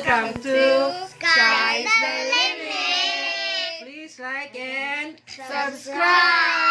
Welcome to Skye's Skye's the the Limit. Please like and Subscribe.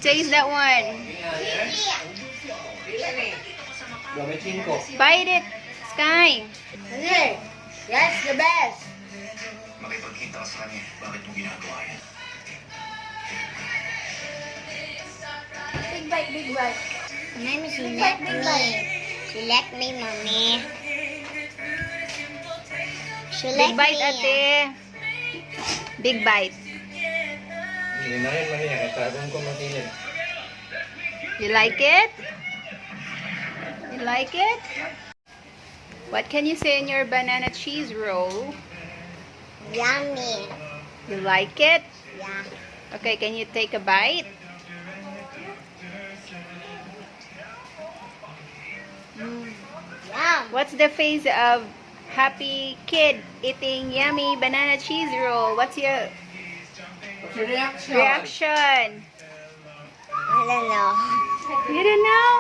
taste that one. Gamitin ko. Bite it, Skye. Hey, that's the best. Makipagkita ka sa kanya. Bakit mo ginagawa yan? Big bite, big bite. Mommy, she let me. She let me, mommy. She Big let bite, me. ate. Big bite. Hindi na rin, mami. Nakatagon ko matinid. You like it? You like it? What can you say in your banana cheese roll? Yummy. You like it? Yeah. Okay, can you take a bite? Yum. What's the face of happy kid eating yummy banana cheese roll? What's your reaction? I don't know. You don't know?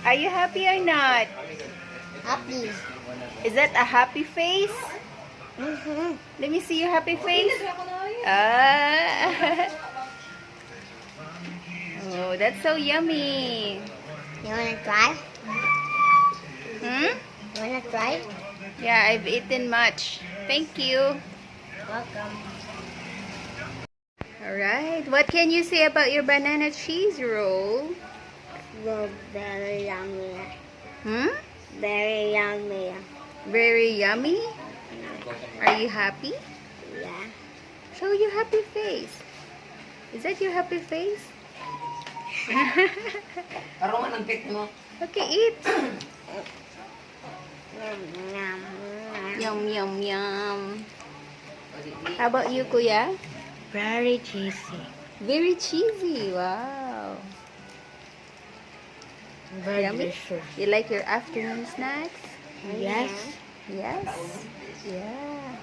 Are you happy or not? Happy. Is that a happy face? Mm-hmm. Let me see your happy face. Ah. Oh, that's so yummy. You wanna try? Hmm? You wanna try? Yeah, I've eaten much. Thank you. Welcome. Alright, what can you say about your banana cheese roll? Well, very yummy. Hmm? Very yummy. Very yummy? Are you happy? Yeah. Show your happy face. Is that your happy face? Karongan ang cake mo. Okay, eat. Yum, yum, yum. Yum, yum, yum. How about you, Kuya? Very cheesy. Very cheesy. Wow. Very Yummy? delicious. You like your afternoon snacks? Yes. Yes. Yeah.